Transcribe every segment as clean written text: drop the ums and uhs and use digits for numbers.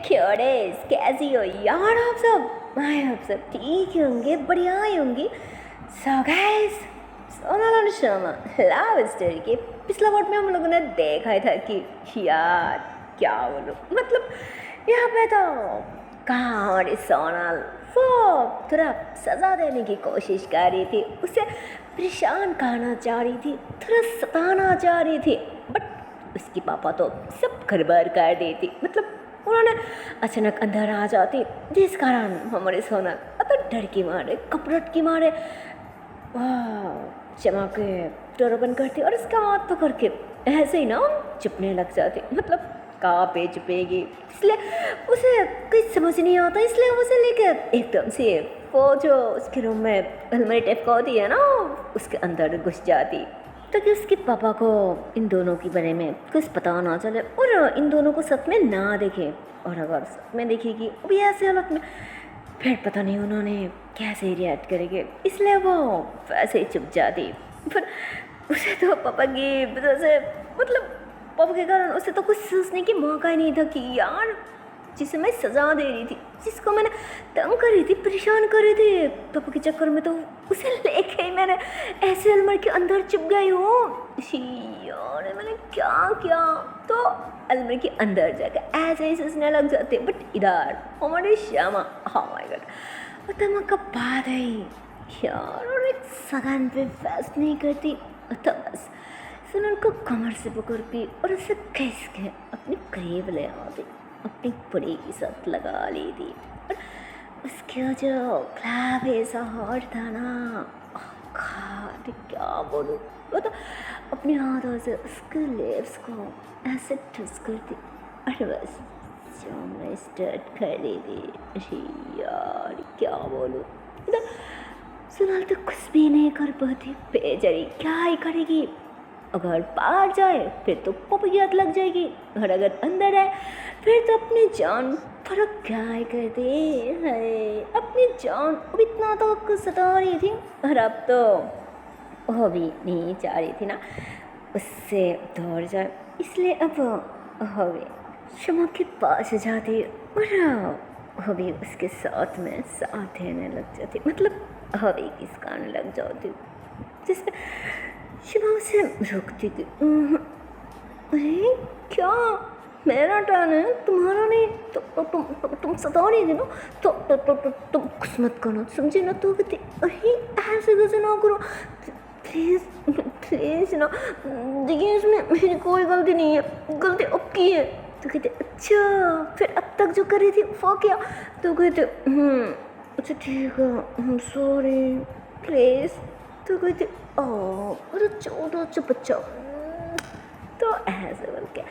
क्योरेस कैसी हो यार आप सब। आप सब ठीक ही होंगे, बढ़िया ही होंगे। So guys, Sonal Sharma love story के पिछला पार्ट में हम लोगों ने देखा ही था कि यार क्या बोलो, मतलब यहाँ पे तो कहाँ हमारी सोनाल वो थोड़ा सजा देने की कोशिश कर रही थी, उसे परेशान करना चाह रही थी, थोड़ा सताना चाह रही थी, बट उसकी पापा तो सब गड़बड़ कर देती। मतलब उन्होंने अचानक अंदर आ जाती, जिस कारण हमारे सोनल तो डर की मारे, कपड़ट की मारे चमा के डोर ओपन करती और उसका हाथ पकड़ के ऐसे ही ना चुपने लग जाती। मतलब कहाँ पे चुपेगी, इसलिए उसे कुछ समझ नहीं आता, इसलिए उसे लेकर एकदम से वो जो उसके रूम में अलमारी टाइप का होती है ना, उसके अंदर घुस जाती ताकि उसके पापा को इन दोनों के बारे में कुछ पता ना चले और इन दोनों को सच में ना देखे। और अगर सच में देखेगी अभी ऐसे हालत में, फिर पता नहीं उन्होंने कैसे रिएक्ट करेंगे, इसलिए वो वैसे ही चुप जाती। पर उसे तो पापा की वजह से, मतलब पापा के कारण उसे तो कुछ सोचने की मौका ही नहीं था कि यार जिसे मैं सजा दे रही थी, जिसको मैंने तंग कर रही थी, परेशान कर रही थी पापा के चक्कर में, तो उसे लेके ही मैंने ऐसे अलमारी के अंदर चुप गई हूँ। यार मैंने क्या किया, तो अलमारी के अंदर जाकर ऐसे ही सोचने लग जाते। बट इधर हमारी श्यामा, oh my God, वो तमक का बात है यार, और एक सगन पे फैस नहीं करती, तो बस सुनन को कमर से पकड़ के और उसे खींच के अपने करीब ले आती, अपनी बड़ी की साथ लगा ली थी। और उसका जो क्लैब ऐसा हॉट था ना, God, क्या बोलूँ, वो तो अपने हाथों से उसके लिप्स को ऐसे ठुस करती और बस मैं स्टार्ट कर दी थी। यार क्या बोलूँ, मतलब सुनाल तो कुछ भी नहीं कर पाती, बेचारी क्या ही करेगी। अगर बाहर जाए फिर तो पापा की याद लग जाएगी, और अगर अंदर आए फिर तो अपनी जान फर्क क्या ही कर दे है। अपनी जान अब इतना तो कुछ सता रही थी, और अब तो वो भी नहीं चाह रही थी ना उससे दूर जाए, इसलिए अब वो भी शमा के पास जाती और वो भी उसके साथ में साथ देने लग जाती, मतलब वो भी किसकाने लग जाती, जिसमें शिवा उसे रोकती थी। अरे क्या मेरा टर्न है, तुम्हारा नहीं, तुम सता रही थी ना, तुम कुछ मत करना, समझे ना। तो कहती अरे ऐसे कैसे ना करो प्लीज़ प्लीज़ ना, देखिए इसमें मेरी कोई गलती नहीं है, गलती आपकी है। तो कहते अच्छा फिर अब तक जो कर रही थी वो क्या। तो कहते अच्छा ठीक है, सॉरी प्लीज़। तो कहते अरे छोटा सा बच्चा। तो ऐसे बोल के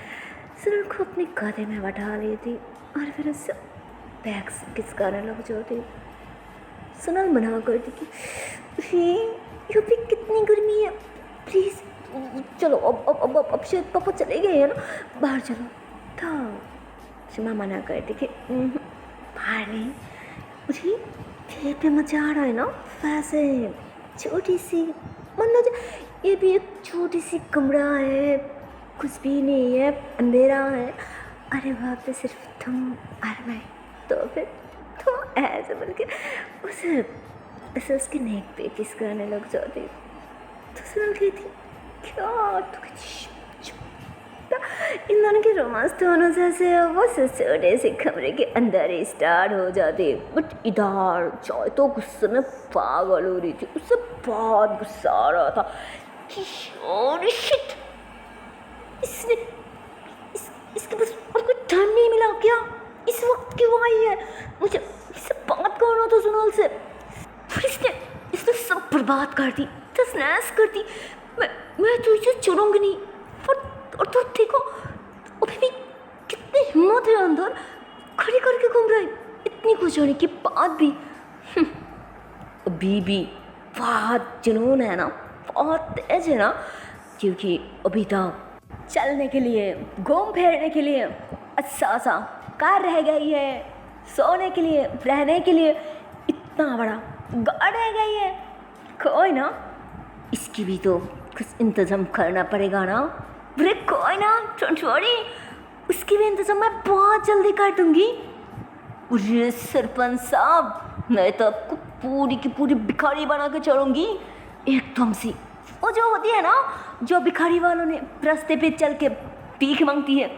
सुनल को अपने गधे में बैठा ली थी और फिर उससे बैग खिसकाने लग जाती। सुनल मना करती कि ये भी कितनी गर्मी है, प्लीज़ चलो अब शायद पापा चले गए हैं ना, बाहर चलो। तो शिमा मना करती कि बाहर नहीं, मुझे खेत पे मजा आ रहा है ना, वैसे छोटी सी मतलब ये भी एक छोटी सी कमरा है, कुछ भी नहीं है, अंधेरा है, अरे वहाँ पे सिर्फ तुम और मैं। तो फिर तो ऐसे बोल के उसे ऐसे उसके नेक पे किस करने लग जाती। तो सुन गई थी क्या, तो इन दोनों के रोमांस दोनों जैसे वो छोटे से कमरे के अंदर ही स्टार्ट हो जाते। बट इधर चाय तो गुस्से में पागल हो रही थी, उससे बहुत गुस्सा आ रहा था कि शिट, इसने इसके पास और कोई टाइम नहीं मिला क्या, इस वक्त क्यों आई है, मुझे इससे बात करना था सुनाल से, फिर इसने सब बर्बाद कर दी, तस नहस कर दी। मैं तो इसे छोड़ूंगी नहीं। और तो देखो अभी भी कितनी हिम्मत है अंदर, खड़ी करके घूम रहा है, इतनी कुछ होने के बाद भी अभी भी बहुत जुनून है ना, बहुत तेज है ना, क्योंकि अभी तक चलने के लिए, घूम फिरने के लिए अच्छा सा कार रह गई है, सोने के लिए, रहने के लिए इतना बड़ा घर रह गई है। कोई ना, इसकी भी तो कुछ इंतज़ाम करना पड़ेगा ना। अरे कोई ना, डोंट वरी, उसकी भी इंतजाम मैं बहुत जल्दी कर दूंगी। अरे सरपंच साहब, मैं तो आपको पूरी की पूरी भिखारी बना के चलूंगी एकदम सी। वो जो होती है ना, जो भिखारी वालों ने रास्ते पे चल के भीख मांगती है,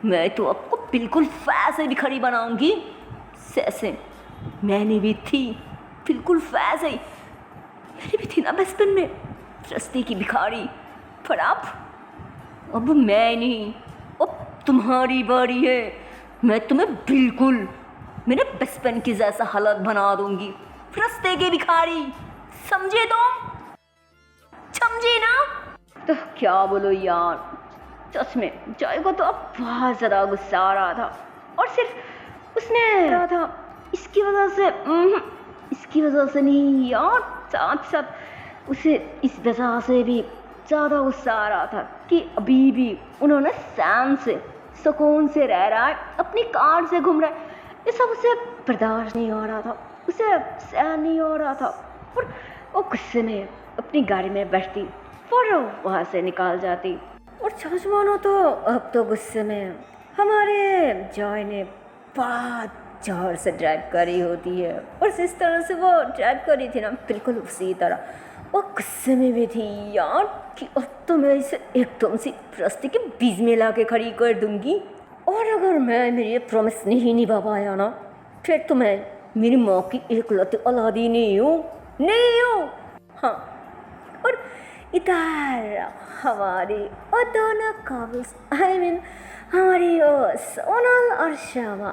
मैं तो आपको बिल्कुल वैसे भिखारी बनाऊंगी जैसे मैंने भी थी, बिल्कुल वैसे ही मैंने भी थी ना बचपन में रास्ते की भिखारी। पर अब मैं नहीं, अब तुम्हारी बारी है। मैं तुम्हें बिल्कुल मेरे बचपन की जैसा हालत बना दूंगी, रास्ते की भिखारी। समझे तुम? समझे ना? तो क्या बोलो यार, सच में जय को तो अब बहुत ज़्यादा गुस्सा आ रहा था। और सिर्फ उसने रहा था इसकी वजह से, इसकी वजह से नहीं यार, साथ साथ उसे इस वजह से भी ज़्यादा गुस्सा आ रहा था कि अभी भी उन्होंने सैम से सुकून से रह रहा है, अपनी कार से घूम रहा है। ये सब उसे बर्दाश्त नहीं हो रहा था, उसे सहन नहीं हो रहा था। और वो गुस्से में अपनी गाड़ी में बैठती और वहाँ से निकाल जाती। और सच मानो तो अब तो गुस्से में हमारे जॉय ने बहुत जोर से ड्राइव करी होती है, और जिस तरह से वो ड्राइव करी थी ना, बिल्कुल उसी तरह वो गुस्से में भी थी यार कि अब तो मैं इसे एकदम से रास्ते के बीच में ला के खड़ी कर दूंगी। और अगर मैं मेरी ये प्रॉमिस नहीं निभा पाया ना, फिर तो मैं मेरी माँ की इकलौती औलादी नहीं हूँ। हाँ, और इधर हमारी और दोनों कपल्स, आई मीन हमारी सोनल और श्यामा,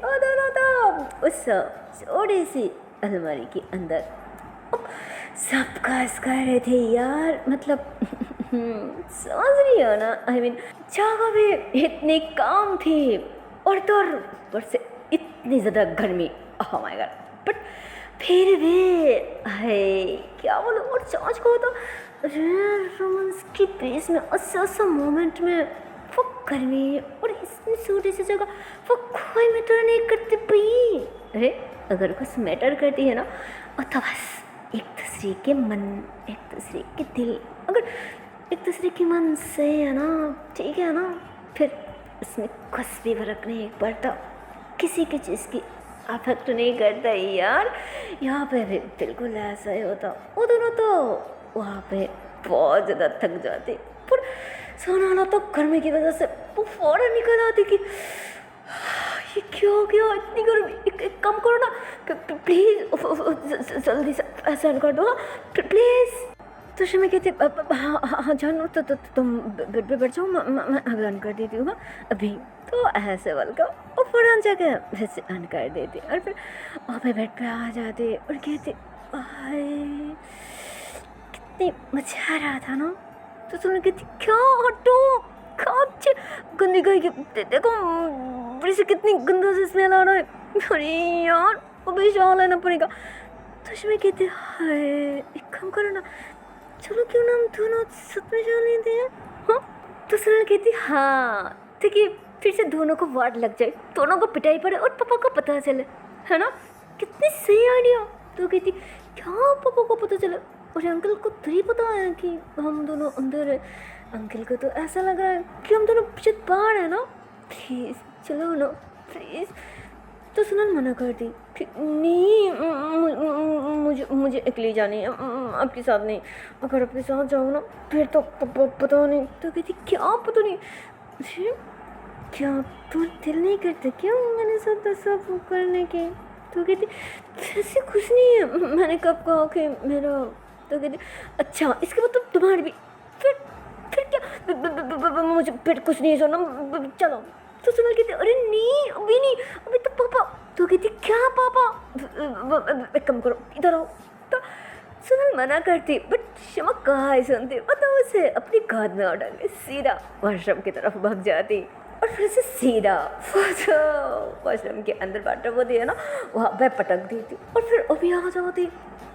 और दोनों तो उस छोटी सी अलमारी के अंदर सब काज कर रहे थे यार। मतलब समझ रही हो ना, आई मीन जगह भी इतनी काम थी और तो ऊपर से इतनी ज़्यादा गर्मी, ओह माय गॉड। बट फिर भी है क्या बोलो, और सोच को तो रोमांस की पेस में ऐसा मोमेंट में वो गर्मी और इतनी छोटी सी जगह वो कोई मैटर नहीं करती भाई। अरे अगर कुछ मैटर करती है ना, तो बस एक दूसरे के मन, एक दूसरे के दिल। अगर एक दूसरे के मन से है ना, ठीक है ना, फिर उसमें कुछ भी फर्क नहीं पड़ता, किसी की चीज़ की अफेक्ट नहीं करता यार। यहाँ पे भी बिल्कुल ऐसा ही होता। वो दोनों तो वहाँ पे बहुत ज़्यादा थक जाते, पर सोनाला तो गर्मी की वजह से वो फौरन निकल आती कि ये क्यों हो गया इतनी गर्मी, एक काम करो ना प्लीज़, जल्दी से ऐसा कर दो प्लीज़। तो शमी कहती हाँ जानू, तो तुम बेड पे बैठ जाओ, मैं अन कर देती हूँ अभी। तो ऐसे वाल का और फौरन जाकर वैसे अन कर देती, और फिर वहाँ बेड पे आ जाते और कहते कितनी मजा आ रहा था ना। तो तुमने कहती क्या हटो गंदी गई, देखो बड़ी से कितनी गंदा से स्मेल आ रहा है। अरे यार वो भी शाल लेना पड़ेगा। तो शमी कहती हाय एक काम करो ना, चलो क्यों ना हम दोनों सच में शाल लेते हैं। हाँ, तो सुनल कहती हाँ ठीक है, फिर से दोनों को वार्ड लग जाए, दोनों को पिटाई पड़े और पापा को पता चले, है ना, कितनी सही आइडिया। तो कहती क्या पापा को पता चला, और अंकल को तो ही पता है कि हम दोनों अंदर है, अंकल को तो ऐसा लग रहा है कि हम दोनों पीछे बाहर है ना, प्लीज़ चलो ना प्लीज़। तो सुनल मना कर दी कि नहीं मुझे अकेली जानी है, आपके साथ नहीं, अगर आपके साथ जाऊँ ना फिर तो पता नहीं। तो कहती क्या पता नहीं, क्या तो दिल नहीं करते क्यों मैंने साथ सब करने के। तो कहती ऐसे कुछ नहीं है, मैंने कब कहा कि मेरा। तो कहती अच्छा इसके बाद तो तुम्हारी भी, फिर क्या मुझे फिर कुछ नहीं सुनना, चलो। तो सुनल कहती अरे नहीं अभी नहीं, अभी तो पापा। तो कहती क्या पापा, एक काम करो इधर आओ। तो सुनल मना करती, बट शमा कहाँ ही सुनती, मतलब उसे अपनी गोद में उठा के सीधा वॉशरूम की तरफ भाग जाती, और फिर से सीधा वॉशरूम के अंदर बाथरूम होती है ना, वहाँ पे पटक देती, और फिर अभी आ जाती।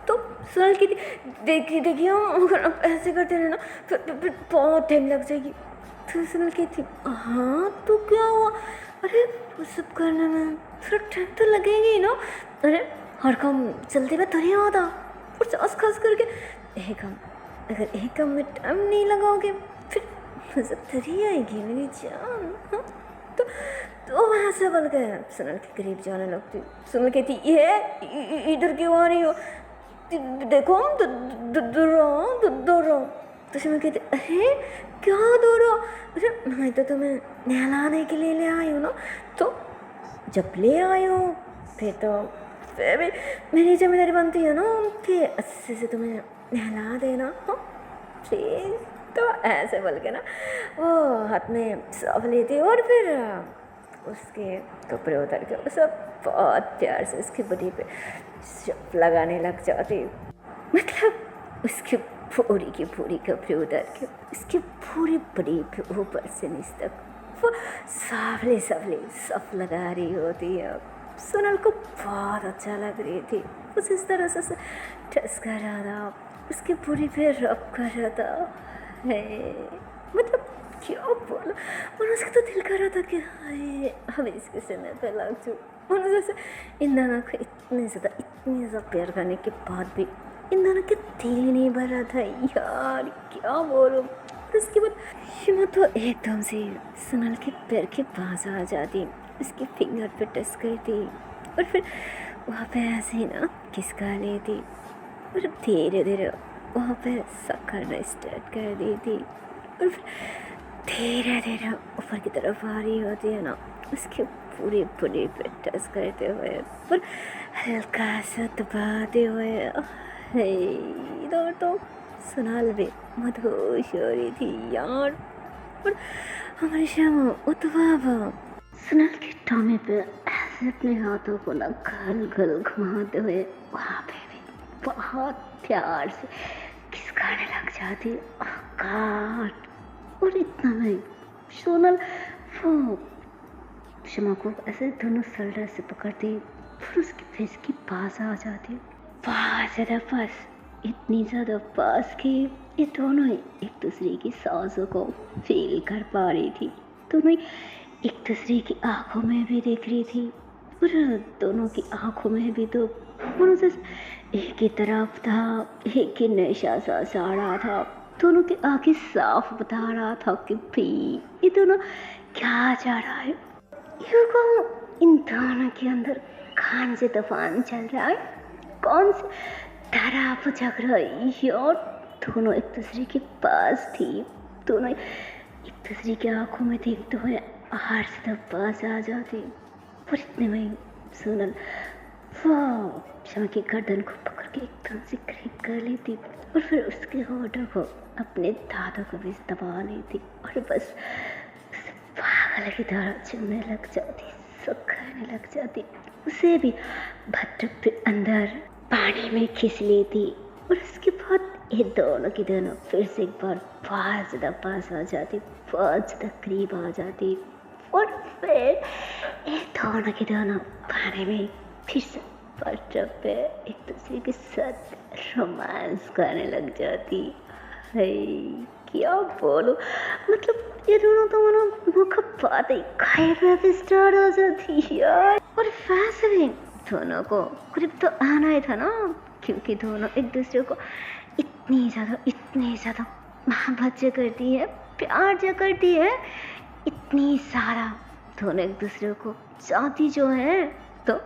तो सुनल की देखिए अगर आप ऐसे करते रहे ना फिर बहुत टाइम लग जाएगी। फिर सुनल की थी हाँ तो क्या हुआ, अरे वो सब करने में थोड़ा टाइम तो लगेगा ही ना, अरे हर काम जल्दी में थोड़ी होता, और खास करके एक काम, अगर एक काम में टाइम नहीं लगाओगे फिर नजर तेरी आएगी मेरी जान, हाँ? तो वहाँ से बोल के सुनल के करीब जाने लगती। सुनल कहती ये इधर क्यों आ रही हो, देखो दूर रहो। तो सुनल कहती अरे क्या दूर रहो, अरे मैं तो तुम्हें नहलाने के लिए ले आई हूँ ना, तो जब ले आई हूँ फिर भी मेरी जिम्मेदारी बनती है ना कि अच्छे से तुम्हें नहला देना, हाँ प्लीज़। तो ऐसे बोल के ना वो हाथ में साफ लेती और फिर उसके कपड़े उतार के वो सब बहुत प्यार से उसकी बॉडी पे सब लगाने लग जाती। मतलब उसके पूरी की पूरी कपड़े उतार के उसकी पूरी बॉडी पे ऊपर से नीचे तक वो सावले सब लगा रही होती है। सुनल को बहुत अच्छा लग रही थी, उस इस तरह से टच कर रहा था, उसकी पूरी पे रब कर रहा था। मतलब क्या बोलो, और उसका तो दिल कर रहा था कि हाय हम इसके सीने पे लग जाऊँ। और जैसे इन दोनों को इतने ज़्यादा प्यार करने के बाद भी इन दोनों के दिल ही नहीं भर रहा था यार, क्या बोलूँ। उसके बाद शिमा तो एकदम से सुनल के पैर के पास आ जाती, उसके फिंगर पे टच करती और फिर वहाँ पे ऐसे ही ना किस कर लेती और धीरे धीरे वहाँ पे सक करना स्टार्ट कर देती और फिर धीरे धीरे ऊपर की तरफ आ रही होती है ना, उसके पूरे बॉडी पे टच करते हुए और हल्का सा दबाते हुए इधर तो सुनाल भी मदहोश हो रही थी यार। और हमारी श्यामा उतवा सुनाल के टामे पे ऐसे अपने हाथों को ना घल घल घुमाते हुए वहाँ पे भी बहुत प्यार से खिसकाने लग जाती। काट और इतना नहीं, सोनल वो शमा को ऐसे दोनों शोल्डर से पकड़ती फिर उसके फेस के पास आ जाती, बहुत ज़्यादा पास, इतनी ज़्यादा पास कि ये दोनों एक दूसरे की सांसों को फील कर पा रही थी। दोनों एक दूसरे की आंखों में भी देख रही थी और दोनों की आंखों में भी तो मनोज एक ही तरफ था, एक ही नशा सा साड़ा था। दोनों की आंखें साफ बता रहा था कि भाई ये दोनों क्या चाह रहा है। इन दोनों के अंदर कौन से तूफान चल रहा है, कौन से धारा पुचक रहा है यार। दोनों एक दूसरे के पास थी, दोनों एक दूसरे की आंखों में देखते हुए हर से पास आ जाती। पर इतने में सोनल वो शमा की गर्दन को पकड़ के एकदम से करीब कर लेती और फिर उसके होठों को अपने दांतों को भी दबा लेती और बस उसे पागल की तरह चुनने लग जाती, सुखाने लग जाती। उसे भी भट्टक पे अंदर पानी में खींच लेती और उसके बाद ये दोनों की दोनों फिर से एक बार बहुत ज़्यादा पास आ जाती, बहुत ज़्यादा करीब आ जाती और फिर ये दोनों की दोनों पानी में फिर से भट्टक पे एक दूसरे के साथ रोमांस करने लग जाती है। क्या बोलो, मतलब ये दोनों तो मनो मुख्य बात ही खाए पे स्टार्ट हो जाती यार। और वैसे भी दोनों को करीब तो आना ही था ना, क्योंकि दोनों एक दूसरे को इतनी ज़्यादा मोहब्बत जो करती है, प्यार जो करती है, इतनी सारा दोनों एक दूसरे को चाहती जो है, तो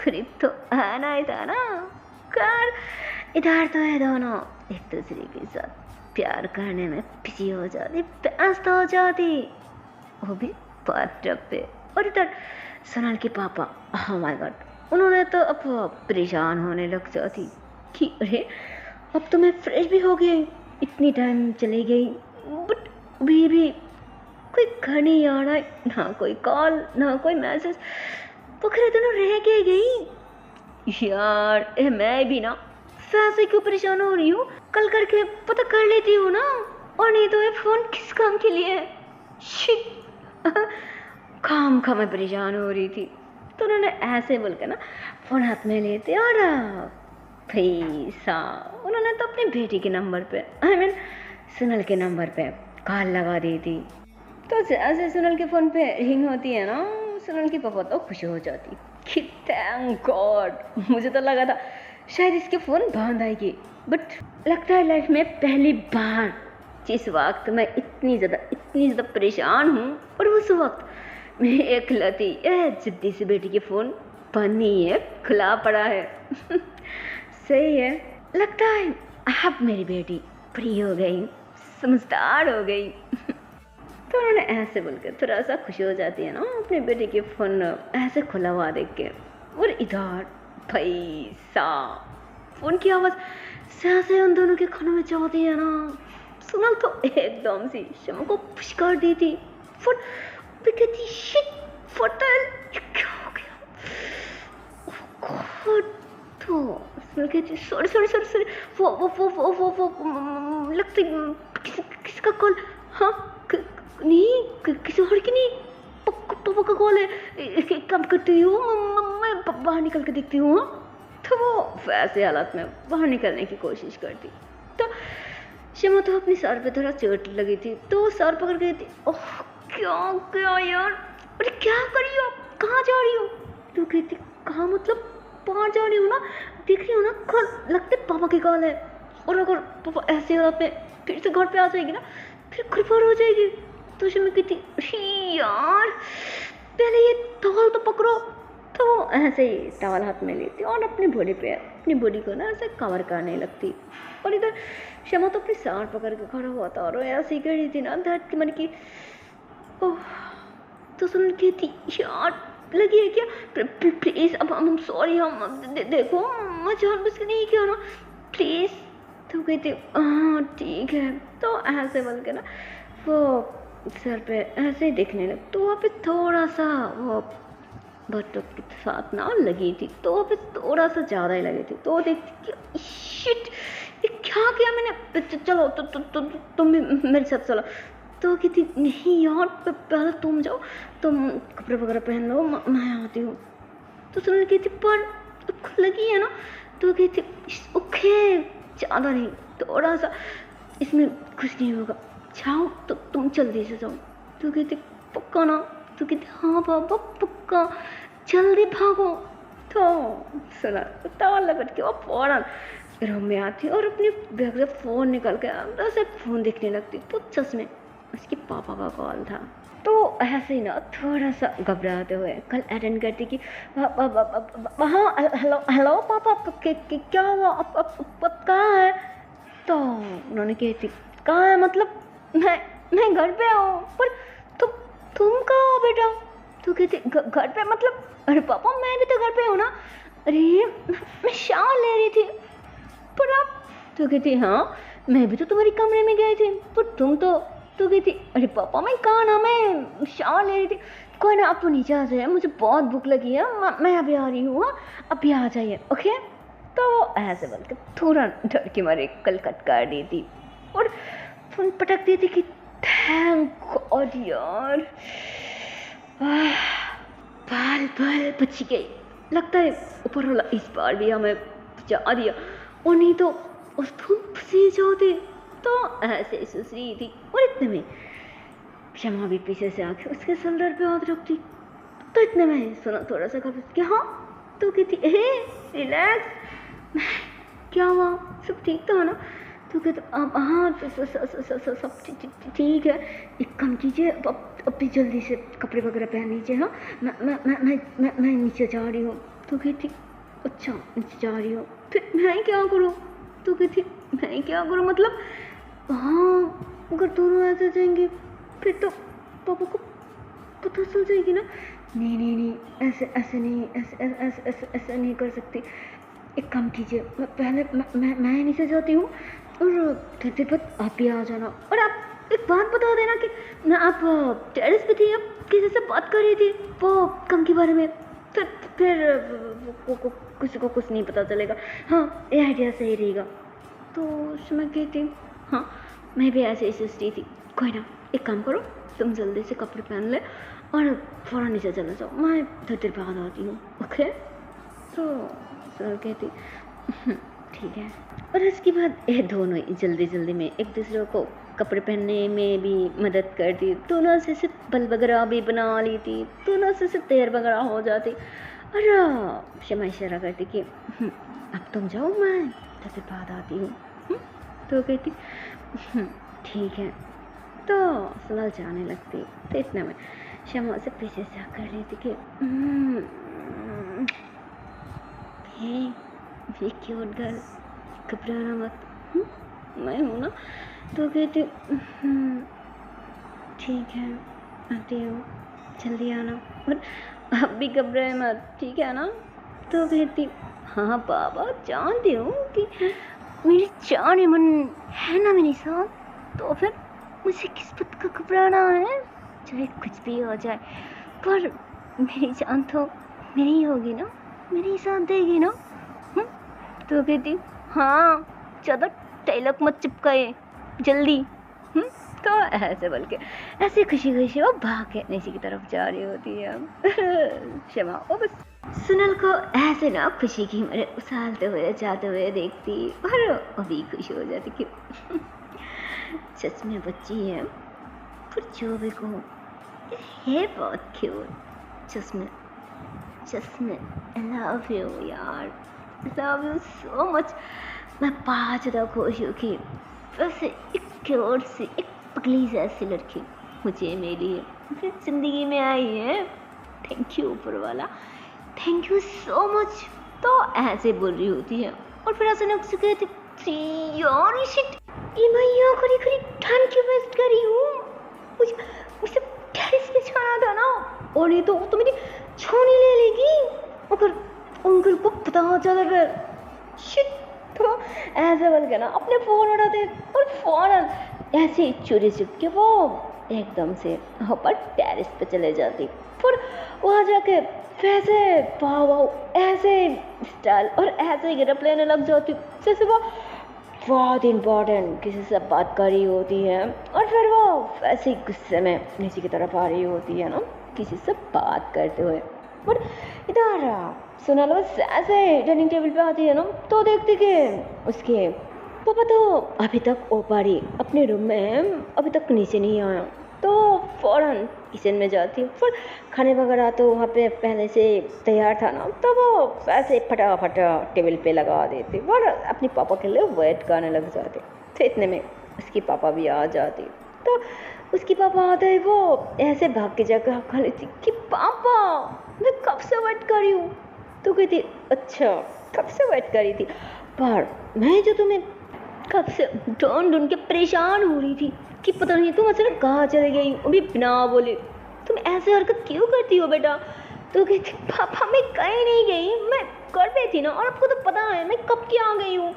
करीब तो आना ही था ना। कर इधर तो है दोनों एक दूसरे के साथ प्यार करने में बिजी हो जाती, व्यस्त हो जाती, वो भी बाथटब पे। और इधर सोनल के पापा, ओह माय गॉड, उन्होंने तो अब परेशान होने लग जाती कि अरे अब तो मैं फ्रेश भी हो गई, इतनी टाइम चली गई बट अभी भी कोई घर नहीं आ रहा है, ना कोई कॉल ना कोई मैसेज, पकड़े दोनों रह के गई यार। मैं भी ना वैसे क्यों परेशान हो रही हूँ, कल करके पता कर लेती हूँ ना, और नहीं तो ये फ़ोन किस काम के लिए है। शिट काम मैं परेशान हो रही थी। तो उन्होंने ऐसे बोल के ना फ़ोन हाथ में लेते और पैसा उन्होंने तो अपनी बेटी के नंबर पे सुनल के नंबर पे कॉल लगा दी थी। तो जैसे सुनल के फ़ोन पे रिंग होती है ना, सुनल की पापा तो खुश हो जाती कि थैंक गॉड, मुझे तो लगा था शायद इसके फ़ोन बंद आएगी, बट लगता है लाइफ में पहली बार जिस वक्त मैं इतनी ज़्यादा परेशान हूँ, और उस वक्त मैं इकलौती जिद्दी सी बेटी के फ़ोन बंद नहीं है, खुला पड़ा है। सही है, लगता है अब मेरी बेटी बड़ी हो गई, समझदार हो गई। तो उन्होंने ऐसे बोलकर थोड़ा सा खुशी हो जाती है ना अपने बेटे के फ़ोन ऐसे खुला हुआ देख के। और इधर भाई साहब फ़ोन की आवाज़ से उन दोनों के कानों में जाती है ना, सुनल तो एकदम से शमा को पुश कर दी थी। फोन भी कहती शिट फटल, ये क्या हो गया? ओह गॉड। तो सुनल कहती सॉरी वो लगती किसका कॉल? हाँ नहीं किसी और की नहीं, पापा का कॉल है, एक काम करती हूँ मैं बाहर निकल के देखती हूँ। तो वो वैसे हालत में बाहर निकलने की कोशिश करती, तो शमा तो अपनी सर पे थोड़ा चोट लगी थी, तो सर पकड़ गई थी। ओह क्या यार, अरे क्या कर रही हो, कहाँ जा रही हो? तो कहती कहाँ मतलब बाहर जा रही हूँ ना, देख रही हूँ ना कॉल, लगते पापा की कॉल है, और अगर पापा ऐसे हालत में फिर से घर पे आ जाएगी ना, फिर गड़बड़ हो जाएगी। तो शमा कहती यार पहले ये टॉवल तो पकड़ो। तो वो ऐसे ही टॉवल हाथ में लेती और अपनी बॉडी को ना ऐसे कवर करने लगती, और इधर शमा तो अपनी सार पकड़ के खड़ा हुआ था और ऐसे ही करी थी ना दर्द की मन की। ओह तो सुन के थी यार लगी है क्या, प्लीज़ अब हम सॉरी, हम देखो मैं जानबूझ के नहीं किया ना, प्लीज़। तो कहती हाँ ठीक है। तो ऐसे बोल के ना वो सर पे ऐसे ही देखने लग, तो वहाँ पे थोड़ा सा वो बटक के साथ ना लगी थी, तो वहाँ पे थोड़ा सा ज़्यादा ही लगी थी। तो देखती कि शिट ये क्या किया मैंने, चलो तुम भी मेरे साथ चलो। तो कहती नहीं यार पहले तुम जाओ, तुम कपड़े वगैरह पहन लो, मैं आती हूँ। तो सुन कहती पर लगी है ना, तो कहती ओके ज़्यादा नहीं, थोड़ा सा, इसमें कुछ नहीं होगा, जाओ तो तुम जल्दी से जाओ। तो कहती पक्का ना? तो कहती हाँ पापा पक्का, जल्दी भागो। तो सुना टॉवल लपेट के वो फौरन रूम में आती और अपनी बैग से फ़ोन निकल के अंदर से फ़ोन देखने लगती, तो सच में उसके पापा का कॉल था। तो ऐसे ही ना थोड़ा सा घबराते हुए कल अटेंड करती कि हाँ हेलो पापा क्या हुआ, अब कहाँ है? तो उन्होंने कहती कहाँ है मतलब मैं घर पे हूँ, पर तुम कहाँ हो बेटा? तो कहती घर पे मतलब, अरे पापा मैं भी तो घर पे हूँ ना। अरे मैं शावर ले रही थी, पर आप? तो कहती हाँ मैं भी तो तुम्हारे कमरे में गई थी, पर तुम तो कहती अरे पापा मैं कहाँ ना, मैं शावर ले रही थी। कोई ना आप तो नीचे आ जाइए, मुझे बहुत भूख लगी है, मैं अभी आ रही हूँ, अभी आ जाइए ओके। तो वो ऐसे बोल के थोड़ा डर के मारे कल कट कर दी थी और फोन पटक दी थी कि थैंक गॉड यार, बाल बच गई। लगता है ऊपर वाला इस बार भी हमें बचा दिया, और नहीं तो उस तुम फंसी जाते। तो ऐसे ही सोच रही थी, और इतने में शमा भी पीछे से आके उसके शोल्डर पे हाथ रखती। तो इतने में सुना थोड़ा सा घबरा के हाँ। तो कहती रिलैक्स, क्या हुआ, सब ठीक था ना? तो कहते अब हाँ सब ठीक है, एक काम कीजिए अब भी जल्दी से कपड़े वगैरह पहन लीजिए। हाँ मैं नीचे जा रही हूँ। तो कहती अच्छा नीचे जा रही हूँ, फिर मैं क्या करूँ? तो कहती मैं क्या करूँ मतलब, हाँ अगर दोनों ऐसे जाएंगे फिर तो पापा को पता चल जाएगी ना। नहीं ऐसे नहीं, ऐसे नहीं कर सकती। एक काम कीजिए, मैं पहले मैं नीचे जाती हूँ और थोड़ी देर बाद आप भी आ जाना। और आप एक बात बता देना कि ना आप टेरेस पे थी, आप किसी से बात कर रही थी वो काम के बारे में, फिर किसी को कुछ नहीं पता चलेगा। हाँ ये आइडिया सही रहेगा। तो मैं कहती हाँ मैं भी ऐसे ही सोच रही थी। कोई ना एक काम करो, तुम जल्दी से कपड़े पहन ले और फ़ौरन नीचे चले जाओ, मैं थोड़ी देर बाद आती हूँ ओके। तो सर कहती ठीक है। और उसके बाद ये दोनों जल्दी में एक दूसरे को कपड़े पहनने में भी मदद करती, दोनों से बल वगैरह भी बना ली थी, दोनों से तैयार वगैरह हो जाती। और शमा इशारा करती कि अब तुम जाओ, मैं थोड़ी देर बाद आती हूँ। तो कहती ठीक है। तो सुनल जाने लगती। तो इतने में शमा से पीछे से कर रही थी कि हे ये क्यूट गर्ल, घबराना मत, मैं हूँ ना। तो कहती ठीक है आती हूँ, जल्दी आना, और अब भी घबराए मत, ठीक है ना। तो कहती हाँ बाबा, जानती हूँ कि मेरी जान मन है ना मेरी साथ, तो फिर मुझे किस बात का घबराना है, चाहे कुछ भी हो जाए, पर मेरी जान तो मेरी होगी ना, मेरी साथ देगी ना। तो कहती हाँ ज़्यादा डायलॉग मत चिपकाए, जल्दी। तो ऐसे बोल के ऐसे खुशी खुशी वो भाग के नीचे की तरफ जा रही होती है। शमा वो बस सुनल को ऐसे ना खुशी की मारे उछालते हुए जाते हुए देखती, और अभी खुश हो जाती कि सच में बच्ची है, पर जो भी को है बहुत cute. Jasmine I love you यार, लव यू सो मच। मैं बहुत ज़्यादा खुश हूँ कि वैसे एक क्यूट सी, एक पगली सी ऐसी लड़की मुझे मिली है, मेरी ज़िंदगी में आई है। थैंक यू ऊपर वाला, थैंक यू सो मच। तो ऐसे बोल रही होती है, और फिर ऐसे नक्श कहती यार शिट, ये मैं यहाँ खड़ी खड़ी ठंड क्यों वेस्ट कर रही हूँ, मुझे टेरेस पे जाना था ना, और नहीं तो वो तो मेरी छोनी ले लेगी अगर अंकल को पता चला फिर शिट। तो ऐसे बोल के ना अपने फ़ोन उठाते, और फ़ौरन ऐसे चोरी चुप के वो एकदम से ऊपर टेरेस पे चले जाती, फिर वहाँ जाके वैसे वाह ऐसे स्टाइल और ऐसे गिरप लेने लग जाती जैसे वो बहुत इम्पोर्टेंट किसी से बात कर रही होती है, और फिर वो वैसे ही गुस्से में नीचे की तरफ आ रही होती है ना, किसी से बात करते हुए। और इधर सुना लो ऐसे डाइनिंग टेबल पे आती है ना, तो देखती कि उसके पापा तो अभी तक ऊपर ही अपने रूम में है, अभी तक नीचे नहीं आया। तो फ़ौरन किचन में जाती, फिर खाने वगैरह तो वहाँ पे पहले से तैयार था ना, तो वो वैसे फटाफट टेबल पे लगा देती और अपने पापा के लिए वेट करने लग जाते। तो इतने में उसकी पापा भी आ जाती, तो उसकी पापा आते ही वो ऐसे भाग के जाकर खा लेती कि पापा मैं कब से वेट कर रही हूँ। तो कहती अच्छा कब से वेट कर रही थी, पर मैं जो तुम्हें कब से ढूंढ ढूंढ के परेशान हो रही थी कि पता नहीं तुम अचानक कहाँ चले गई, अभी बिना बोले तुम ऐसे हरकत क्यों करती हो बेटा। तो कहती पापा मैं कहीं नहीं गई, मैं घर पे थी ना, और आपको तो पता है मैं कब की आ गई हूँ,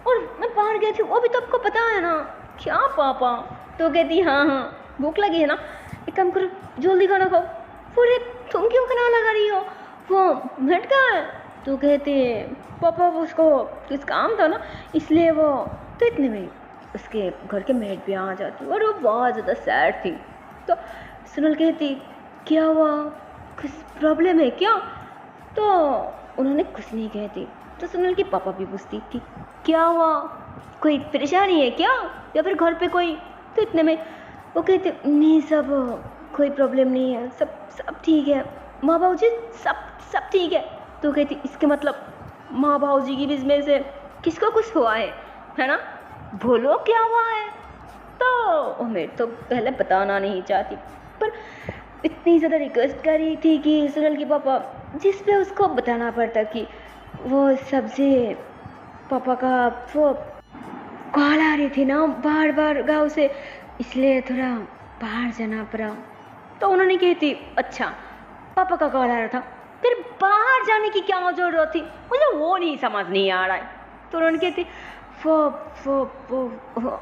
और मैं बाहर गई थी वो भी तो आपको पता है ना। क्या पापा। तो कहती हाँ भूख लगी है ना, एक काम करो जल्दी खाना खाओ। पूरे तुम क्यों खाना लगा रही हो, वो भेंट कहाँ है। तो कहते पापा उसको कुछ काम था ना इसलिए वो। तो इतने में उसके घर के मेड भी आ जाती और वो बहुत ज़्यादा सैड थी। तो सुनल कहती क्या हुआ, कुछ प्रॉब्लम है क्या। तो उन्होंने कुछ नहीं कहती। तो सुनल की पापा भी पूछती कि क्या हुआ, कोई परेशानी है क्या, या फिर घर पे कोई। तो इतने में वो कहते नहीं सब कोई प्रॉब्लम नहीं है, सब ठीक है, माँ बाबू जी सब ठीक है। तो कहती इसके मतलब माँ बाबू जी की बिजनेस से किसको कुछ हुआ है ना, बोलो क्या हुआ है। तो मैं तो पहले बताना नहीं चाहती, पर इतनी ज़्यादा रिक्वेस्ट कर रही थी कि सुनल के पापा, जिस पे उसको बताना पड़ता कि वो सबसे पापा का वो कॉल आ रही थी ना बार गाँव से, इसलिए थोड़ा बाहर जाना पड़ा। तो उन्होंने कहती अच्छा पापा का कॉल आ रहा था, फिर बाहर जाने की क्या जरूरत थी, मुझे वो नहीं समझ नहीं आ रहा है। तो उन्होंने कहती वो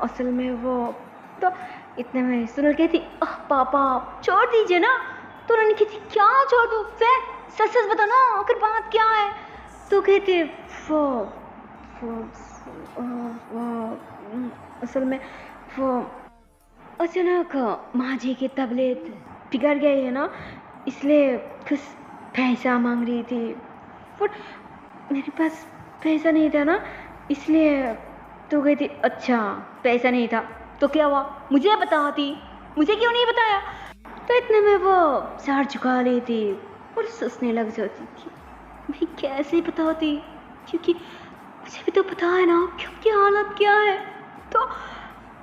असल में वो। तो इतने में सुनल कहती पापा छोड़ दीजिए ना। तो उन्होंने कहती क्या छोड़ दूँ, फिर सच बता ना आखिर बात क्या है। तो कहती वो असल में वो अचानक माँ जी की तबीयत बिगड़ गई है ना, इसलिए कुछ पैसा मांग रही थी, पर मेरे पास पैसा नहीं था ना, इसलिए। तो गई थी अच्छा पैसा नहीं था तो क्या हुआ, मुझे बताती, मुझे क्यों नहीं बताया। तो इतने में वो सर झुका ली थी और सोचने लग जाती कि मैं कैसे बताती, क्योंकि मुझे भी तो पता है ना क्योंकि हालत क्या है। तो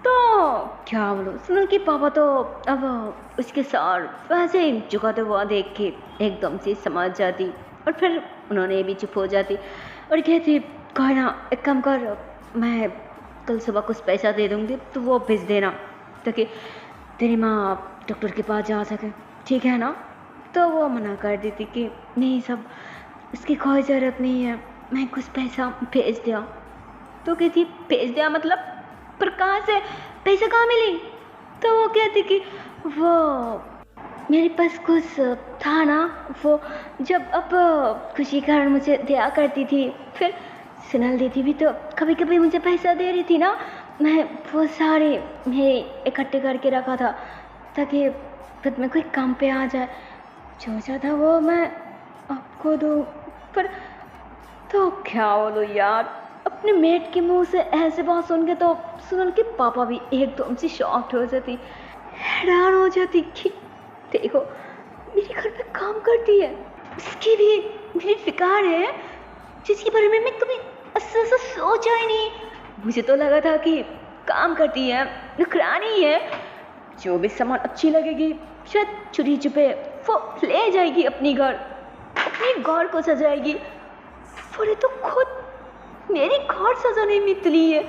तो क्या बोलूं, सुनल के पापा तो अब उसके सर वैसे झुकाते हुआ देख के एकदम से समझ जाती और फिर उन्होंने भी चुप हो जाती और कहती कोई ना, एक काम कर, मैं कल सुबह कुछ पैसा दे दूँगी तो वो भेज देना ताकि तेरी माँ डॉक्टर के पास जा सके, ठीक है ना। तो वो मना कर देती कि नहीं सब, इसकी कोई ज़रूरत नहीं है, मैं कुछ पैसा भेज दिया। तो कहती भेज दिया मतलब, पर कहाँ से पैसा कहाँ मिली। तो वो कहती कि वो मेरे पास कुछ था ना, वो जब अब खुशी के कारण मुझे दिया करती थी, फिर सुनल देती भी तो कभी कभी मुझे पैसा दे रही थी ना, मैं वो सारे मेरे इकट्ठे करके रखा था ताकि खुद में कोई काम पे आ जाए, जो चाहता वो मैं आपको दूँ। पर तो क्या बोलो यार, अपने मेट के मुंह से ऐसे बात सुन के तो सुनल के पापा भी एकदम से शॉक्ड हो जाती, हैरान हो जाती कि देखो मेरे घर में काम करती है, उसकी भी मेरी फिकार है जिसके बारे में मैं कभी ऐसा सोचा ही नहीं। मुझे तो लगा था कि काम करती है, नौकरानी है, जो भी सामान अच्छी लगेगी शायद चुरी छुपे वो ले जाएगी अपने घर को सजाएगी। पर तो खुद मेरी घर सजाने में तुली है,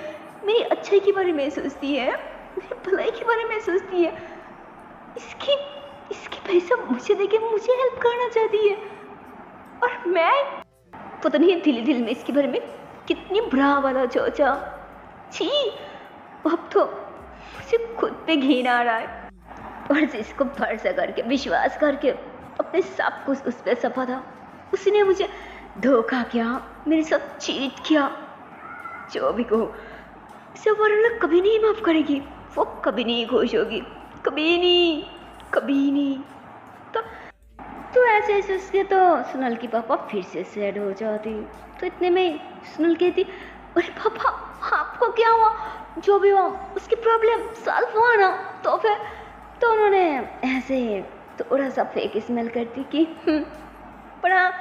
मेरी अच्छाई के बारे में सोचती है, मेरी भलाई के बारे में सोचती है, इसकी पैसा मुझे देके मुझे हेल्प करना चाहती है। और मैं पता नहीं दिल में इसके बारे में कितनी बुरा वाला सोचा। छी, अब तो मुझे खुद पे घिन आ रहा है। और जिसको भरोसा करके विश्वास करके अपने सब कुछ उस पर सपा था, उसने मुझे धोखा किया, मेरे साथ चीट किया। जो भी कहो, इसे वरना कभी नहीं माफ करेगी, वो कभी नहीं खुश होगी, कभी नहीं। तो ऐसे सोचते तो सुनल की पापा फिर से सैड हो जाती। तो इतने में सुनल कहती अरे पापा आपको क्या हुआ, जो भी हुआ उसकी प्रॉब्लम सॉल्व हुआ ना। तो फिर तो उन्होंने ऐसे थोड़ा सा फेक स्मेल करती कि पर हाँ,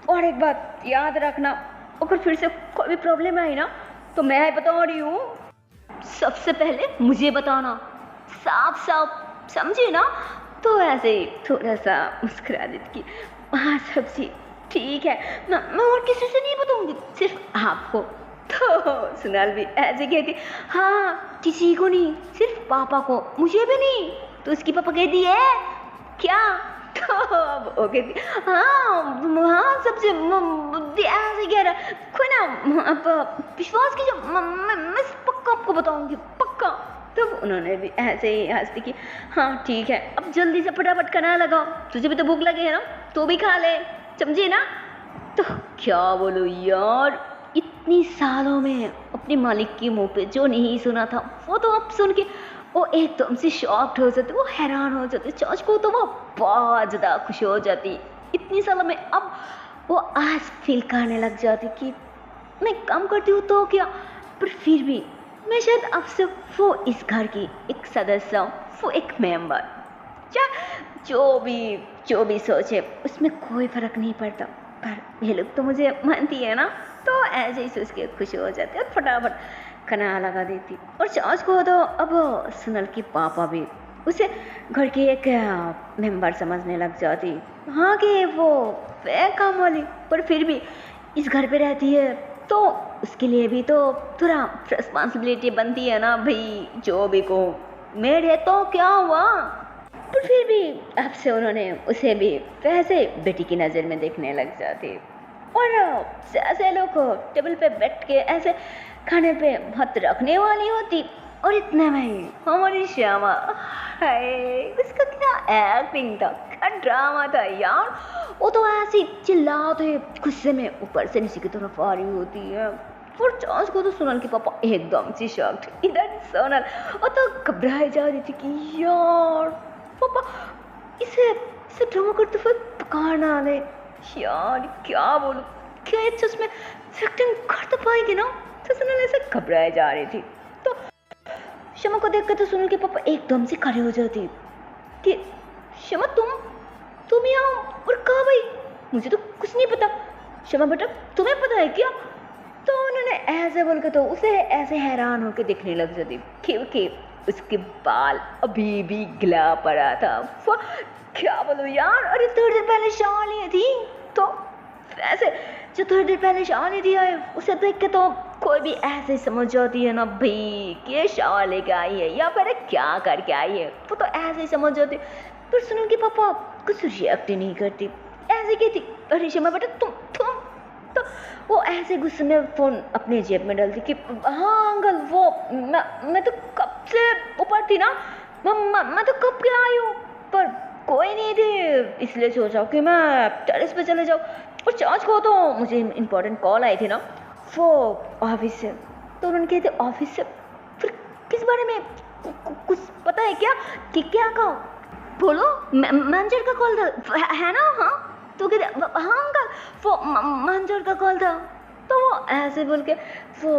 और एक बात याद रखना, अगर फिर से कोई भी प्रॉब्लम आई ना तो मैं बता रही हूँ, सबसे पहले मुझे बताना, साफ समझे ना। तो ऐसे ही थोड़ा सा मुस्कुरा देती कि हाँ सब्जी ठीक है, मैं और किसी से नहीं बताऊंगी, सिर्फ आपको। तो सुनाल भी ऐसे कहती हाँ किसी को नहीं, सिर्फ पापा को, मुझे भी नहीं। तो उसकी पापा कहती है क्या। तो अब वो कहती हाँ सबसे ऐसे कह रहा कोई ना, अब विश्वास कीजिए, मैं पक्का आपको बताऊंगी, पक्का। तब उन्होंने भी ऐसे ही हंसती कि हाँ ठीक है, अब जल्दी से फटाफट खाना लगाओ, तुझे भी तो भूख लगी है ना, तो भी खा ले, समझे ना। तो क्या बोलो यार, इतनी सालों में अपने मालिक के मुंह पे जो नहीं सुना था वो तो अब सुन के वो एकदम से शॉक्ड हो जाते, वो हैरान हो जाते। चाच को तो वो बहुत ज़्यादा खुश हो जाती, इतनी सालों में अब वो आज फील करने लग जाती कि मैं काम करती हूँ तो क्या, पर फिर भी मैं शायद अब से वो इस घर की एक सदस्य हूँ, वो एक मेंबर। जो भी सोचे उसमें कोई फर्क नहीं पड़ता, पर ये लोग तो मुझे मानती है ना। तो ऐसे ही सोच के खुश हो जाते और फटाफट खाना लगा देती। और चाच को तो अब सुनल की पापा भी उसे घर की एक मेंबर समझने लग जाती। हाँ कि वो फेक काम वाली, पर फिर भी इस घर पे रहती है तो उसके लिए भी तो थोड़ा रिस्पॉन्सिबिलिटी बनती है ना भाई। जो भी को मेड है तो क्या हुआ, पर फिर भी अब से उन्होंने उसे भी वैसे बेटी की नज़र में देखने लग जाते। और ऐसे लोग टेबल पे बैठ के ऐसे खाने पे हाथ रखने वाली होती, और इतने में हमारी श्यामा, हाय उसका क्या एक्टिंग था, क्या ड्रामा था यार। वो तो ऐसे चिल्लाते गुस्से में ऊपर से नीचे की तरफ आ रही होती है। और चांस को तो सोनल के पापा एकदम से शॉक्ड। इधर सोनल वो तो घबराई जा रही थी कि यार पापा इसे ड्रामा करते हुए पकाना आने, यार क्या बोलूं, क्या ये सच में एक्टिंग कर तो पाएगी ना। तो सोनल ऐसे घबराई जा रही थी। तो शमा को देखकर तो सोनल के पापा एकदम से खड़े हो जाते कि शमा तुम यहाँ और कहाँ भाई, मुझे तो कुछ नहीं पता। शमा बेटा तुम्हें पता है क्या। तो उन्होंने ऐसे बोल के तो उसे ऐसे हैरान होकर देखने लग जाती क्योंकि उसके बाल अभी भी गिला पड़ा था। क्या बोलूं यार, अरे थोड़ी देर पहले शाल ली थी, तो ऐसे जो थोड़ी देर पहले शाल ली थी उसे देख के तो कोई भी ऐसे समझ जाती है ना भाई कि ये शाल लेके आई है या फिर क्या करके आई है, वो तो ऐसे ही समझ जाती। पर सुनील के पापा कुछ रिएक्ट ही नहीं करती, ऐसे कहती अरे शमा बेटा तुम तो वो ऐसे गुस्से में फ़ोन अपने जेब में डालती कि हाँ अंकल वो मैं तो कब से ऊपर थी ना, मैं तो कब के आई हूँ, पर कोई नहीं थी इसलिए सोचा कि मैं टेरेस पे चले जाऊँ। और चार्ज को तो मुझे इम्पोर्टेंट कॉल आई थी ना वो ऑफिस से, तो उन्होंने कहे थे ऑफिस से, फिर किस बारे में कुछ पता है क्या कि क्या कहा, बोलो मैनेजर का कॉल था है ना। हाँ तो कहते हाँ अंकल वो मैनेजर का कॉल था। तो वो ऐसे बोल के वो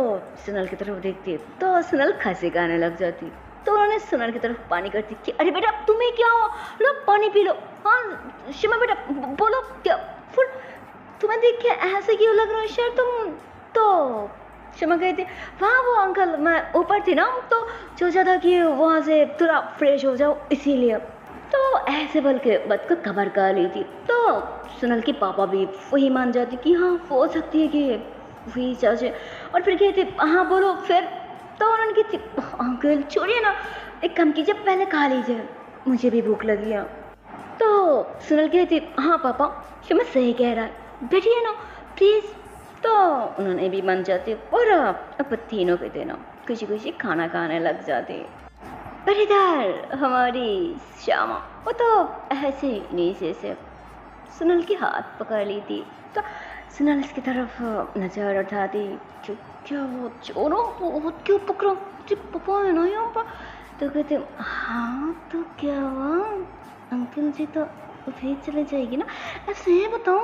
सुनल की तरफ देखती है तो सुनल खंसी गाने लग जाती। तो उन्होंने सुनल की तरफ पानी करती कि अरे बेटा तुम्हें क्या हुआ, लो पानी पी लो। हाँ शिमा बेटा बोलो क्या, फिर तुम्हें देख के ऐसे क्यों लग रहा है शायद तुम। तो शिमा कहती वहाँ वो अंकल मैं ऊपर थी ना तो सोचा था कि वहाँ से थोड़ा फ्रेश हो जाओ इसीलिए। तो ऐसे बोल के बात को कवर कर ली थी। तो सुनल के पापा भी वही मान जाते कि हाँ हो सकती है कि वही चाचे, और फिर कहते हाँ बोलो फिर। तो उन्होंने कहती अंकल छोड़िए ना, एक काम कीजिए पहले खा लीजिए मुझे भी भूख लगी है। तो सुनल कहती हाँ पापा शिमा सही कह रहा है बैठिए ना प्लीज़। तो उन्होंने भी मान जाते और अब तीनों के तीनों खुशी खुशी खाना खाने लग जाते। पर इधर हमारी श्यामा वो तो ऐसे नीचे से सुनल के हाथ पकड़ ली थी। तो सुनल इसकी तरफ नज़र उठाती कि क्या वो चोरों वो क्यों पकड़ो, मुझे पापा है ना यहाँ पर। तो कहते हाँ तो क्या हुआ अंकल जी तो फिर चले जाएगी ना, ऐसे ही बताओ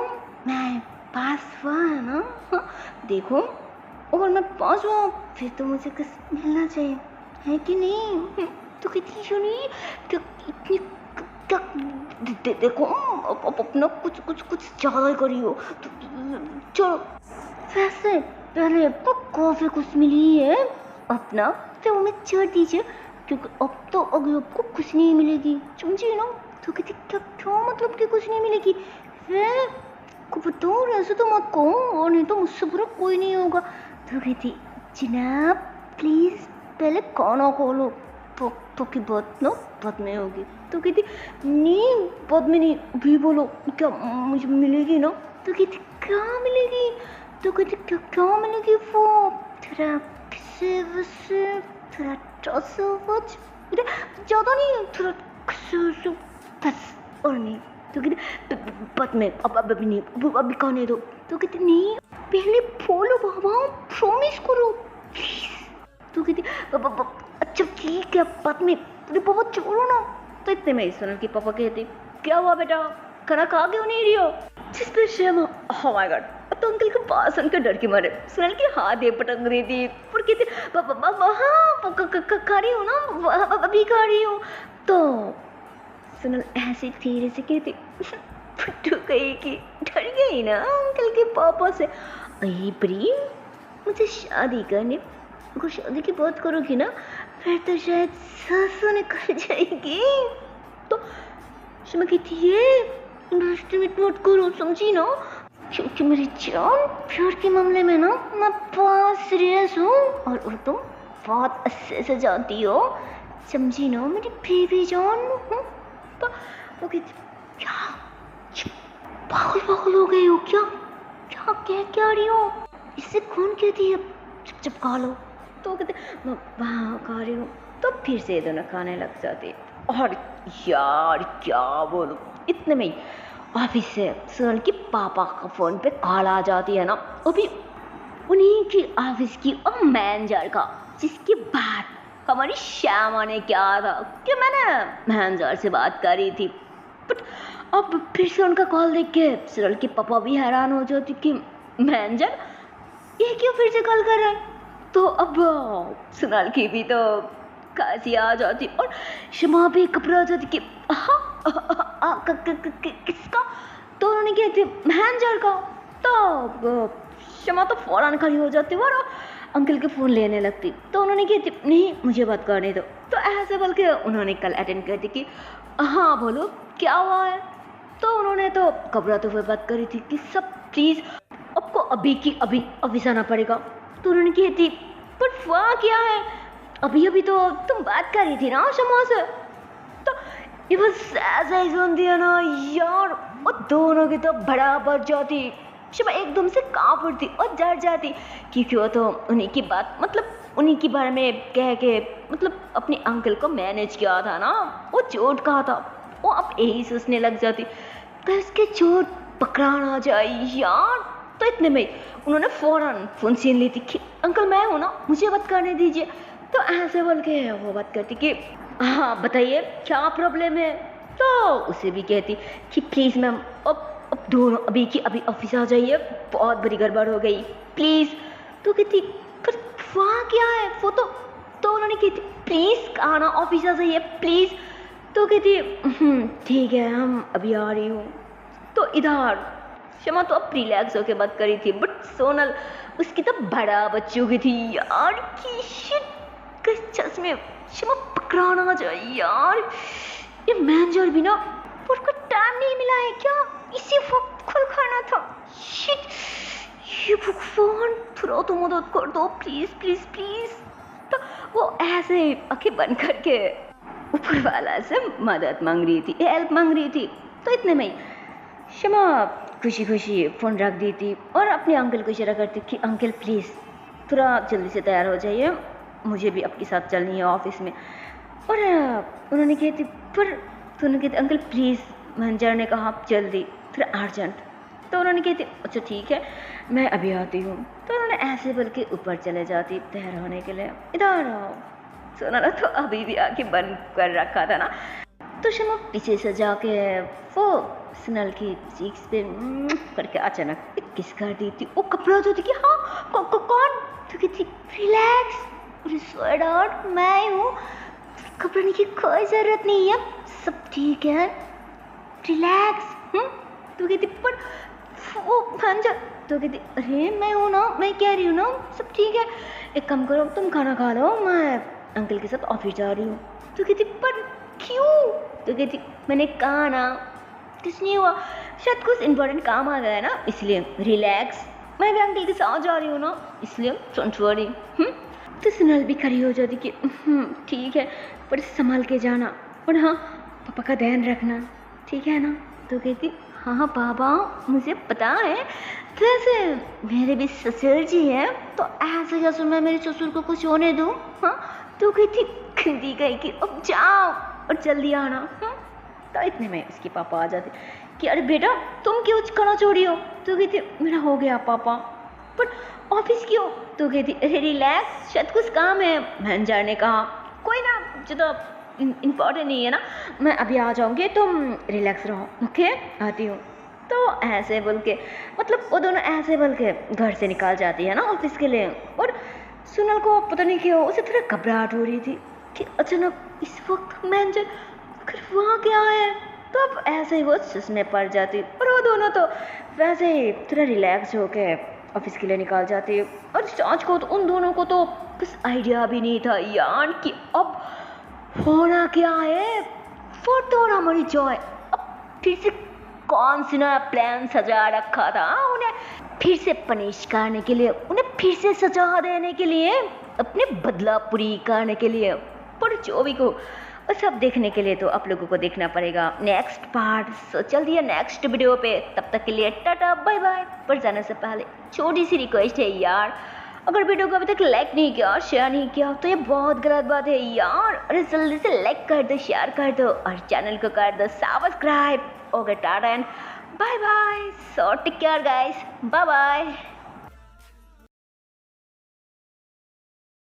मैं पास हुआ है ना। हाँ देखो अगर मैं पास हुआ फिर तो मुझे कुछ मिलना चाहिए है कि नहीं। तो कितनी सुनी तो इतनी देखो अब अपना कुछ कुछ कुछ ज़्यादा ही करी हो। तो चलो वैसे पहले आपको कॉफ़ी कुछ मिली है अपना तो हमें छोड़ दीजिए क्योंकि अब तो अगर आपको कुछ नहीं मिलेगी समझिए ना। तो कहती क्या क्या मतलब कि कुछ नहीं मिलेगी है को बताओ ऐसे तो मत कहो और नहीं तो मुझसे बुरा कोई नहीं होगा। तो कहती जनाब प्लीज़ पहले खाना खोलो तो की बात ना बाद में होगी। तो कहती नहीं बाद में नहीं भी बोलो क्या मुझे मिलेगी ना। तो कहती क्या मिलेगी। तो कहती क्या क्या मिलेगी वो थोड़ा किसे वैसे थोड़ा टॉस ज़्यादा नहीं थोड़ा किसे बस और नहीं। तो कहती बाद में अब अभी नहीं अभी खाने दो। तो कहती नहीं पहले बोलो बाबा प्रॉमिस करो प्लीज़। तो कहती अच्छा ठीक है बाद में पापा छोड़ो ना। तो इतने में सुनल की पापा कहते क्या हुआ बेटा खाना खा क्यों नहीं रही हो। जिस पर श्यामा ओह माय गॉड तो अंकल के पास उनके डर के मारे सुनल के हाथ ये पटक रही थी और कहती हाँ खा रही हो ना अभी खा रही हो। तो सुनल ऐसे धीरे से कहती फटू गई कि डर गई ना अंकल के पापा से। अरे प्रेम मुझे शादी करने अगर शादी की बात करोगी ना फिर तो शायद सासू निकल जाएगी। तो शिमा कहती है इंडस्ट्रीमेट मत करो समझी ना क्योंकि मेरी जान प्यार के मामले में ना मैं बहुत सीरियस हूँ और तुम बहुत अच्छे से जानती हो समझी ना मेरी बेबी जान। तो वो कहती क्या पागल हो गई हो क्या क्या कह रही हो इससे कौन कहती है चुप खा लो। तो कहते वहाँ खा रही हूँ। तो फिर से दोनों खाने लग जाते और यार क्या बोलूं इतने में ही ऑफिस से सुनल के पापा का फ़ोन पे कॉल आ जाती है ना वो भी उन्हीं की ऑफिस की और मैनेजर का जिसके बाद हमारी श्यामा ने क्या था कि मैंने मैनेजर से बात करी थी। बट अब फिर से उनका कॉल देख के सुनल के पापा भी हैरान हो जाती कि मैनेजर ये क्यों फिर से कॉल कर रहा है। तो अब सुनल की भी तो खांसी आ जाती और शमा भी घबरा जाती कि किसका। तो उन्होंने कहते मैनेजर का। तो शमा तो फौरन खड़ी हो जाती और अंकल के फ़ोन लेने लगती। तो उन्होंने कहती नहीं मुझे बात करने दो। तो ऐसे बोल के उन्होंने कल अटेंड कर दी कि हाँ बोलो क्या हुआ है। तो उन्होंने तो घबराते हुए बात करी थी कि सब प्लीज़ आपको अभी की अभी ऑफिस आना पड़ेगा। तो उन्होंने कहती पर वहाँ क्या है, अभी अभी तो तुम बात कर रही थी ना शमा से। तो ये बस ऐसा ही सुनती है ना यार, और दोनों की तो बराबर जाती। शमा एकदम से काँप उठती और डर जाती क्योंकि वो तो उन्हीं की बात मतलब उन्हीं के बारे में कह के मतलब अपने अंकल को मैनेज किया था ना, वो चोट कहा था। वो अब यही सोचने लग जाती तो इसके चोट पकड़ा ना जाए यार। तो इतने में उन्होंने फ़ौरन फ़ोन छीन ली थी कि अंकल मैं हूँ ना, मुझे बात करने दीजिए। तो ऐसे बोल के वो बात करती कि हाँ बताइए क्या प्रॉब्लम है। तो उसे भी कहती कि प्लीज़ मैम अब दोनों अभी की अभी ऑफिस आ जाइए, बहुत बड़ी गड़बड़ हो गई प्लीज़। तो कहती पर वहाँ क्या है वो तो उन्होंने कहती प्लीज़ आना ऑफिस आ जाइए प्लीज़। तो कहती ठीक है हम अभी आ रही हूँ। तो इधर शमा तो अब रिलैक्स होकर बात करी थी, बट सोनल उसकी तो बड़ा बच्चों की थी यार की शिट किस चश्मे शमा पकड़ाना चाहिए यार। ये मैनेजर भी ना पर को टाइम नहीं मिला है क्या, इसी वक्त खुल खाना था। शिट ये भगवान थोड़ा तो मदद कर दो प्लीज़ प्लीज़ प्लीज़। तो वो ऐसे आंखें बंद करके ऊपर वाला से मदद मांग रही थी, हेल्प मांग रही थी। तो इतने में शमा खुशी खुशी फ़ोन रख दी थी और अपने अंकल को इशारा करती कि अंकल प्लीज़ थोड़ा जल्दी से तैयार हो जाइए, मुझे भी आपके साथ चलनी है ऑफिस में। और उन्होंने कहती पर तो उन्होंने कहती अंकल प्लीज़, मैनेजर ने कहा जल्दी थोड़ा अर्जेंट। तो उन्होंने कहती अच्छा ठीक है मैं अभी आती हूँ। तो उन्होंने ऐसे बोल के ऊपर चले जाती तैयार होने के लिए। इधर सोनाला तो अभी भी आके बंद कर रखा था ना। तो शमा पीछे से जाके वो सोनल की चीक्स पे करके अचानक एक किस कर दी थी। वो कपड़ा जो थी कि हाँ कौन। तो कहती रिलैक्स, अरे स्वीटहार्ट मैं हूँ, घबराने की कोई ज़रूरत नहीं है, सब ठीक है रिलैक्स। तो कहती पर वो भांजा। तो कहती अरे मैं हूँ ना, मैं कह रही हूँ ना सब ठीक है, एक काम करो तुम खाना खा लो, मैं अंकल के साथ ऑफिस जा रही हूँ। तो कहती पर क्यों। तो कहती मैंने कहा ना कुछ नहीं हुआ, शायद कुछ इम्पोर्टेंट काम आ गया ना इसलिए रिलैक्स, मैं भी अंकल के साथ जा रही हूँ ना इसलिए डोंट वरी। तो सोनल भी खड़ी हो जाती कि ठीक है पर संभाल के जाना और हाँ पापा का ध्यान रखना ठीक है ना। तो कहती हाँ पापा मुझे पता है, तो ऐसे मेरे भी ससुर जी हैं तो ऐसे कैसे मैं मेरे ससुर को कुछ होने दूँ। हाँ तो कहती खिंदी गई कि अब जाओ और जल्दी आना। तो इतने में उसके पापा आ जाते कि अरे बेटा तुम क्यों खाना छोड़ी हो। तो कहती मेरा हो गया पापा, पर ऑफिस क्यों। तो कहती अरे रिलैक्स शायद कुछ काम है। मैनेजर ने कहा कोई ना जो तो इम्पोर्टेंट नहीं है ना, मैं अभी आ जाऊँगी तुम रिलैक्स रहो ओके आती हूँ। तो ऐसे बोल के मतलब वो दोनों ऐसे बोल के घर से निकाल जाती है ना ऑफिस के लिए। और सोनल को पता नहीं क्यों उसे थोड़ा घबराहट हो रही थी कि अचानक इस वक्त मैनेजर वहाँ क्या है। तो अब ऐसे ही वो चश्मे पड़ जाती और वो दोनों तो वैसे ही थोड़ा रिलैक्स होके ऑफिस के लिए निकाल जाती। और सांच को तो उन दोनों को तो कुछ आइडिया भी नहीं था यार कि अब होना क्या है। वो तो हमारी जॉय अब फिर से कौन सी नया प्लान सजा रखा था उन्हें फिर से पनिश करने के लिए, उन्हें फिर से सजा देने के लिए, अपने बदला पूरी करने के लिए। पर जो भी को वो सब देखने के लिए तो आप लोगों को देखना पड़ेगा नेक्स्ट पार्ट। सो चल दिया नेक्स्ट वीडियो पे, तब तक के लिए टाटा बाय बाय। पर जाने से पहले छोटी सी रिक्वेस्ट है यार, अगर वीडियो को अभी तक लाइक नहीं किया शेयर नहीं किया तो ये बहुत गलत बात है यार। अरे जल्दी से लाइक कर दो शेयर कर दो और चैनल को कर दो subscribe. Okay tata and bye bye. So take care guys, bye bye.